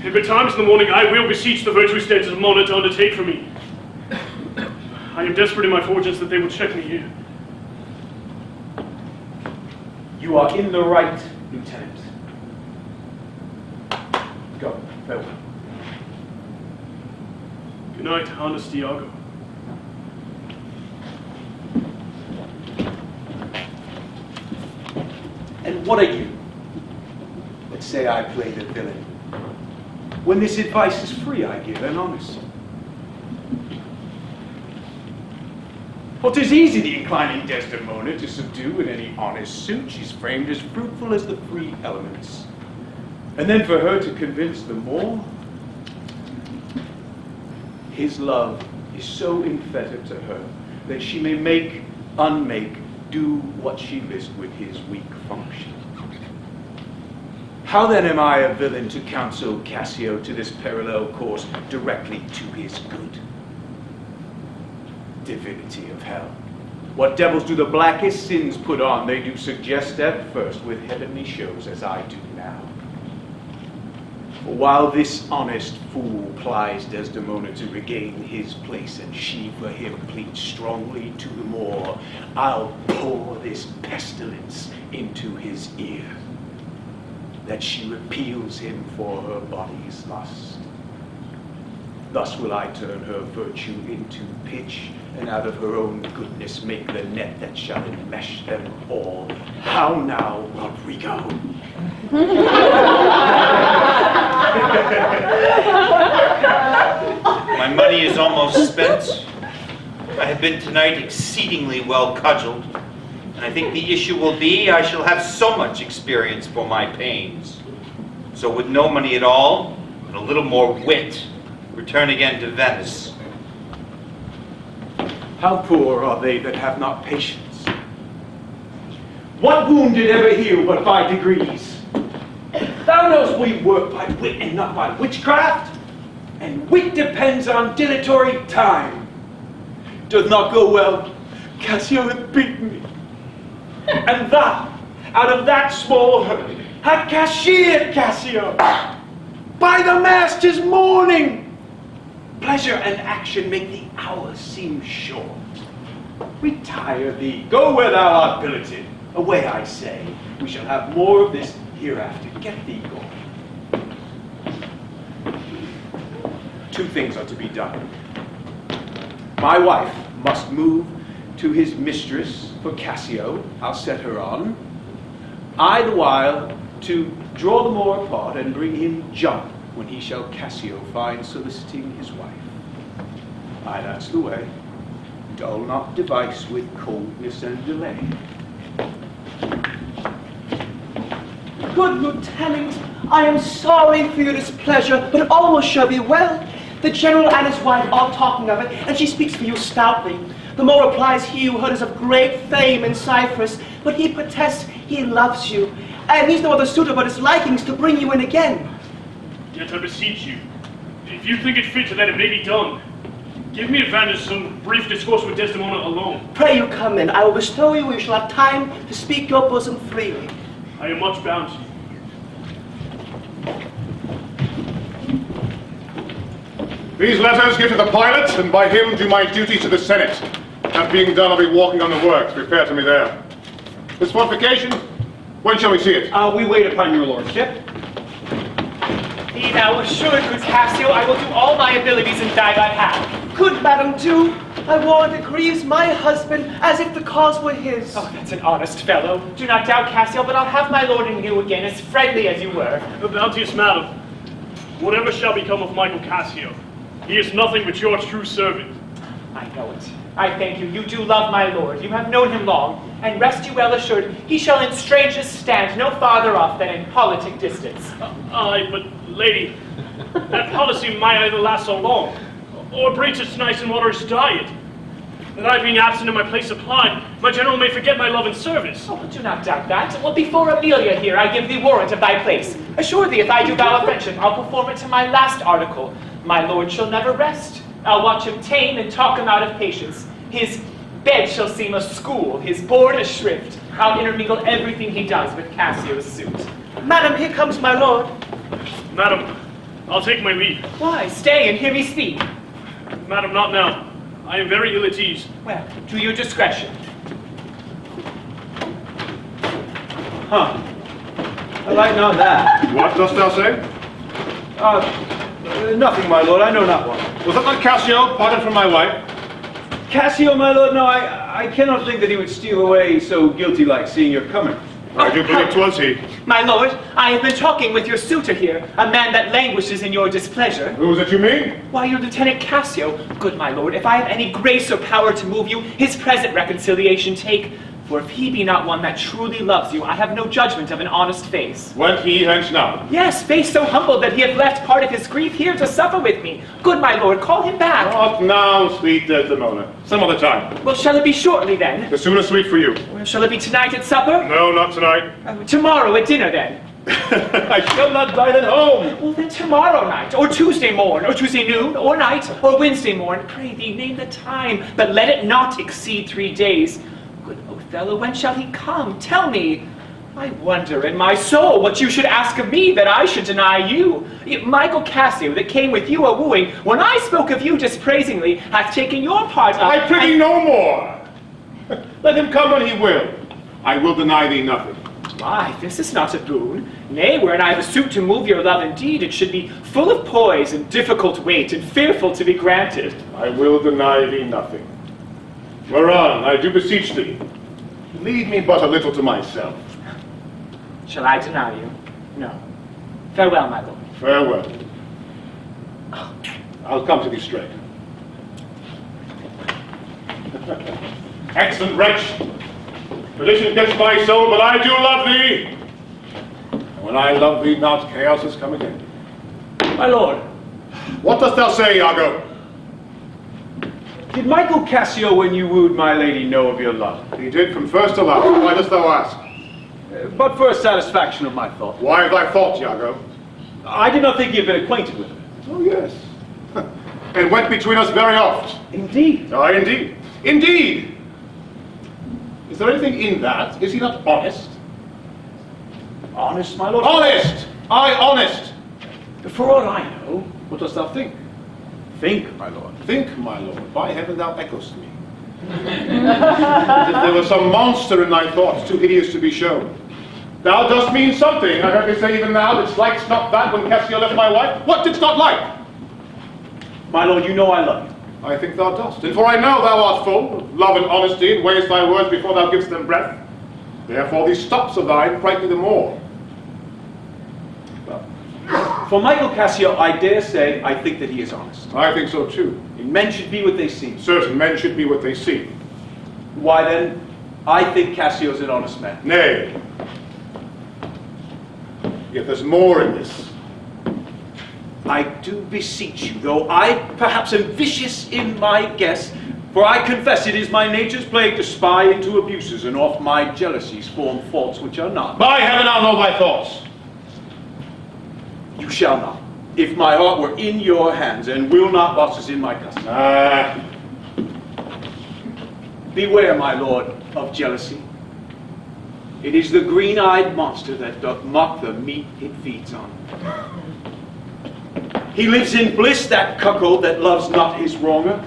If betimes in the morning I will beseech the virtuous Desdemona to undertake for me. I am desperate in my fortunes that they will check me here. You are in the right, Lieutenant. Go, farewell. Good night, honest Iago. And what are you? Let's say I play the villain. When this advice is free, I give an honest. For 'tis easy the inclining Desdemona to subdue in any honest suit. She's framed as fruitful as the free elements. And then for her to convince the more, his love is so infettered to her that she may make, unmake, do what she list with his weak function. How then am I a villain to counsel Cassio to this parallel course directly to his good? Divinity of hell, what devils do the blackest sins put on? They do suggest at first with heavenly shows, as I do now. For while this honest fool plies Desdemona to regain his place, and she for him pleads strongly to the more, I'll pour this pestilence into his ear, that she repeals him for her body's lust. Thus will I turn her virtue into pitch, and out of her own goodness make the net that shall enmesh them all. How now, Rodrigo? My money is almost spent. I have been tonight exceedingly well cudgeled, and I think the issue will be I shall have so much experience for my pains. So with no money at all, and a little more wit, return again to Venice. How poor are they that have not patience? What wound did ever heal but by degrees? Thou knowest we work by wit and not by witchcraft, and wit depends on dilatory time. Doth not go well, Cassio hath beaten me, and thou, out of that small hurt, hast cashiered Cassio. By the mast 'tis morning. Pleasure and action make the hours seem short. Retire thee, go where thou art billeted. Away, I say. We shall have more of this hereafter. Get thee gone. Two things are to be done. My wife must move to his mistress for Cassio. I'll set her on. I the while to draw the more apart and bring him jump when he shall Cassio find soliciting his wife. Aye, that's the way. Dull not device with coldness and delay. Good Lieutenant, I am sorry for your displeasure, but all shall be well. The general and his wife are talking of it, and she speaks for you stoutly. The more replies he who heard is of great fame in Cyprus, but he protests he loves you, and needs no other suitor but his likings to bring you in again. Yet I beseech you, if you think it fit that it may be done, give me advantage some brief discourse with Desdemona alone. Pray you come in. I will bestow you, you shall have time to speak your bosom freely. I am much bound to you. These letters give to the pilot, and by him do my duty to the Senate. That being done, I'll be walking on the works. Prepare to me there. This fortification, when shall we see it? We wait upon your lordship. Be thou assured, good Cassio, I will do all my abilities in thy behalf. Good madam, too. I warrant it grieves my husband as if the cause were his. Oh, that's an honest fellow. Do not doubt, Cassio, but I'll have my lord and you again as friendly as you were. The bounteous madam, whatever shall become of Michael Cassio, he is nothing but your true servant. I know it. I thank you. You do love my lord. You have known him long, and rest you well assured, he shall in strangers stand no farther off than in politic distance. Aye, but lady, that policy might either last so long, or breach its nice and moderate diet, that I being absent in my place supplied, my general may forget my love and service. Oh, do not doubt that. Well, before Amelia here, I give thee warrant of thy place. Assure thee, if I do vow a friendship, I'll perform it to my last article. My lord shall never rest. I'll watch him tame and talk him out of patience. His bed shall seem a school, his board a shrift. I'll intermingle everything he does with Cassio's suit. Madam, here comes my lord. Madam, I'll take my leave. Why? Stay and hear me speak. Madam, not now. I am very ill at ease. Well, to your discretion. Huh. I like not that. What dost thou say? Nothing, my lord. I know not what. Was that not Cassio, parted from my wife? Cassio, my lord, no, I cannot think that he would steal away so guilty like seeing your coming. I do believe 'twas he. My lord, I have been talking with your suitor here, a man that languishes in your displeasure. Who is it you mean? Why, your Lieutenant Cassio. Good my lord, if I have any grace or power to move you, his present reconciliation take. For if he be not one that truly loves you, I have no judgment of an honest face. Went he hence now? Yes, face so humble that he hath left part of his grief here to suffer with me. Good my lord, call him back. Not now, sweet Desdemona. Some other time. Well, shall it be shortly then? The sooner sweet for you. Well, shall it be tonight at supper? No, not tonight. Tomorrow at dinner then? I shall not dine at home. Well, then tomorrow night, or Tuesday morn, or Tuesday noon, or night, or Wednesday morn. Pray thee, name the time, but let it not exceed 3 days. Good Othello, when shall he come? Tell me. I wonder in my soul what you should ask of me that I should deny you. Michael Cassio, that came with you a-wooing, when I spoke of you dispraisingly, hath taken your part up. I prithee no more. Let him come when he will. I will deny thee nothing. Why, this is not a boon. Nay, wherein I have a suit to move your love indeed, it should be full of poise and difficult weight, and fearful to be granted. I will deny thee nothing. Whereon, I do beseech thee, leave me but a little to myself. Shall I deny you? No. Farewell, my lord. Farewell. I'll come to thee straight. Excellent wretch! Perdition against my soul, but I do love thee! And when I love thee not, chaos is come again. My lord, What dost thou say, Iago? did Michael Cassio, when you wooed my lady, know of your love? He did from first to last. Why dost thou ask? But for a satisfaction of my thought. Why have thy fault, Iago? I did not think you had been acquainted with her. Oh, yes. And went between us very oft. Indeed. Aye, indeed. Indeed! Is there anything in that? Is he not honest? Honest, my lord? Honest! Aye, honest! For aught I know, what dost thou think? Think, my lord. Think, my lord, by heaven thou echoest me. As if there were some monster in thy thoughts, too hideous to be shown. Thou dost mean something. I heard thee say even now, didst likest not that when Cassio left my wife. What didst not like? My lord, you know I love you. I think thou dost. And for I know thou art full of love and honesty, and weighest thy words before thou givest them breath. Therefore these stops of thine frighten me the more. For Michael Cassio, I dare say, I think that he is honest. I think so too. Men should be what they seem. Certain men should be what they seem. Why then, I think Cassio's an honest man. Nay. Yet there's more in this. I do beseech you, though I perhaps am vicious in my guess, for I confess it is my nature's plague to spy into abuses, and oft my jealousies form faults which are not. By heaven, I'll know thy thoughts. You shall not, if my heart were in your hands, and will not what is in my custody. Beware, my lord, of jealousy. It is the green-eyed monster that doth mock the meat it feeds on. He lives in bliss, that cuckold that loves not his wronger.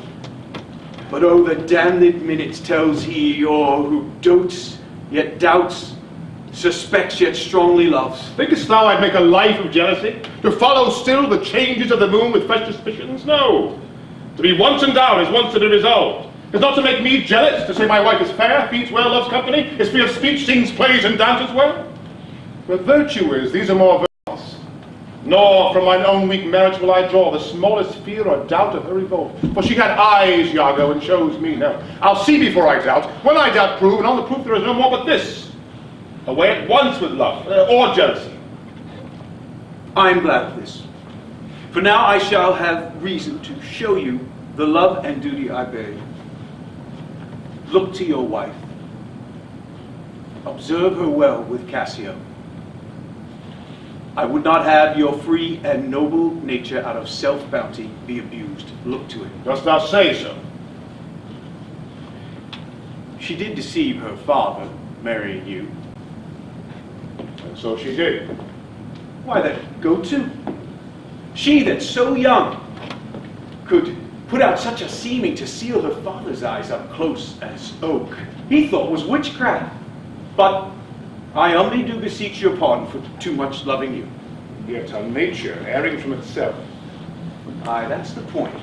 But oh, the damned minutes tells he, or who dotes, yet doubts, suspects, yet strongly loves. Thinkest thou I'd make a life of jealousy? To follow still the changes of the moon with fresh suspicions? No. To be once endowed is once to be resolved. Is not to make me jealous, to say my wife is fair, feeds well, loves company, is free of speech, sings, plays, and dances well. But virtue is, these are more virtuous. Nor from mine own weak merits will I draw the smallest fear or doubt of her revolt. For she had eyes, Iago, and chose me no. I'll see before I doubt. When I doubt, prove, and on the proof there is no more but this. Away at once with love, or jealousy. I am glad of this. For now I shall have reason to show you the love and duty I bear you. Look to your wife. Observe her well with Cassio. I would not have your free and noble nature out of self-bounty be abused. Look to it. Dost thou say so? She did deceive her father, marrying you. And so she did. Why then, go to. She that so young could put out such a seeming to seal her father's eyes up close as oak, he thought was witchcraft. But I only do beseech your pardon for too much loving you. Yet a nature erring from itself. Aye, that's the point.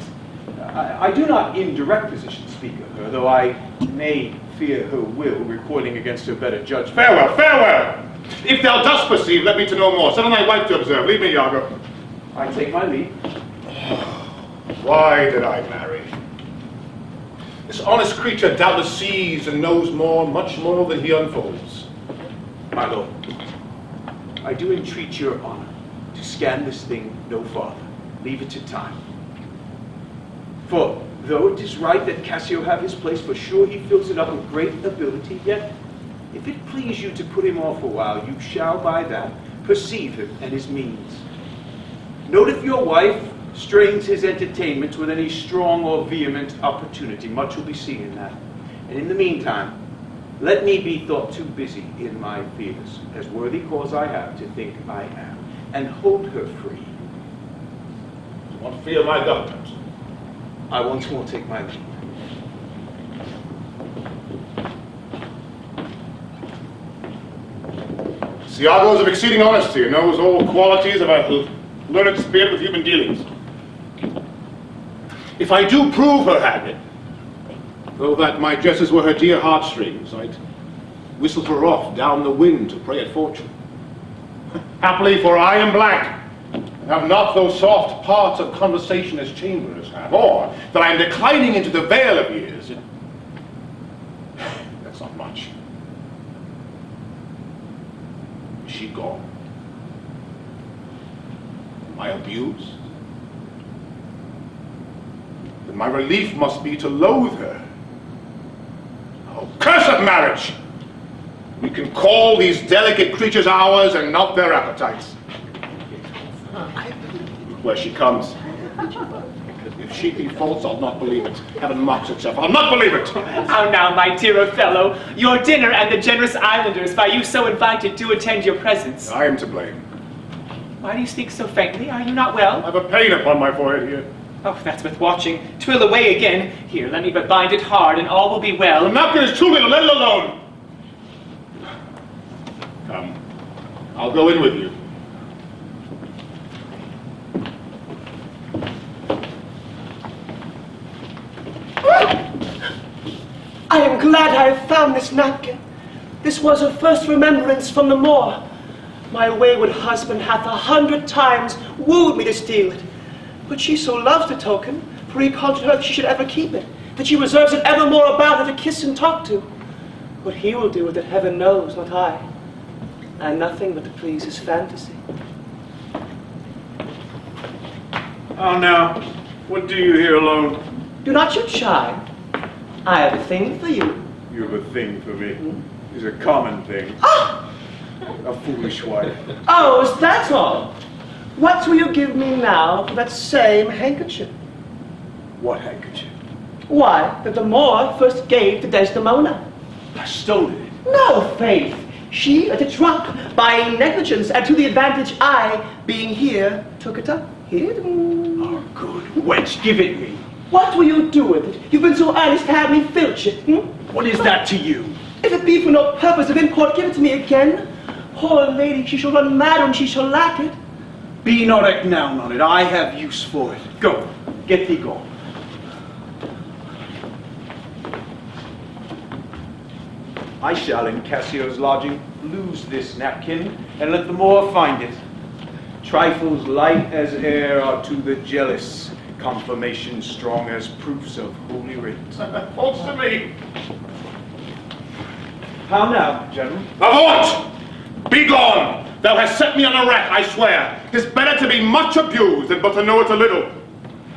I do not in direct position speak of her, though I may fear her will, recoiling against her better judgment. Farewell, farewell! If thou dost perceive, let me to know more. Send on thy wife to observe. Leave me, Iago. I take my leave. Why did I marry? This honest creature doubtless sees and knows more, much more than he unfolds. My lord, I do entreat your honor to scan this thing no farther. Leave it to time. For though it is right that Cassio have his place, for sure he fills it up with great ability, yet if it please you to put him off a while, you shall by that perceive him and his means. Note if your wife strains his entertainment with any strong or vehement opportunity, much will be seen in that. And in the meantime, let me be thought too busy in my fears, as worthy cause I have to think I am, and hold her free. Do not fear my government. I once more take my leave. Iago is of exceeding honesty and knows all qualities of a learned spirit with human dealings. If I do prove her habit, though that my jesses were her dear heartstrings, I'd whistle her off down the wind to pray at fortune. Happily, for I am black, and have not those soft parts of conversation as chamberers have, or that I am declining into the vale of years. That's not much. Is she gone? Am I abused? Then my relief must be to loathe her. Oh, cursed marriage! We can call these delicate creatures ours and not their appetites. Where she comes. If she be false, I'll not believe it. Heaven mocks itself. I'll not believe it. How now, my dear Othello, your dinner and the generous islanders, by you so invited, do attend your presence. I am to blame. Why do you speak so faintly? Are you not well? I have a pain upon my forehead here. Oh, that's with watching. 'Twill away again. Here, let me but bind it hard, and all will be well. The napkin is too little. Let it alone. Come. I'll go in with you. I am glad I have found this napkin. This was her first remembrance from the moor. My wayward husband hath 100 times wooed me to steal it. But she so loves the token, for he conjured her that she should ever keep it, that she reserves it evermore about her to kiss and talk to. What he will do with it, heaven knows, not I. And nothing but to please his fantasy. Oh, now, what do you here alone? Do not you chide. I have a thing for you. You have a thing for me. It's a common thing. Ah! A foolish wife. Oh, is that all? What will you give me now for that same handkerchief? What handkerchief? Why, that the Moor first gave to Desdemona. I stolen it. No, faith. She let it drop by negligence, and to the advantage I, being here, took it up. Here. Oh, good wench, give it me. What will you do with it? You've been so earnest to have me filch it. What is that to you? If it be for no purpose of import, give it to me again. Poor lady, she shall run mad when she shall lack it. Be not eknown on it. I have use for it. Go, get thee gone. I shall in Cassio's lodging lose this napkin, and let the Moor find it. Trifles light as air are to the jealous, confirmation strong as proofs of holy writ. False to me. How now, gentlemen? Avaunt! Be gone! Thou hast set me on a rack, I swear. 'Tis better to be much abused than but to know it a little.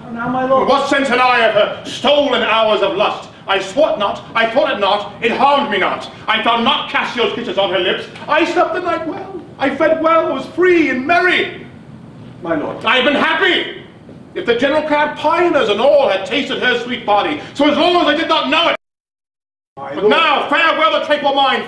How now, my lord? What sense had I of her stolen hours of lust? I swore it not, I thought it not, it harmed me not. I found not Cassio's kisses on her lips. I slept the night well. I fed well, was free and merry. My lord. I have been happy. If the general crab piners and all had tasted her sweet body, so as long as I did not know it. But now, farewell the tranquil mind.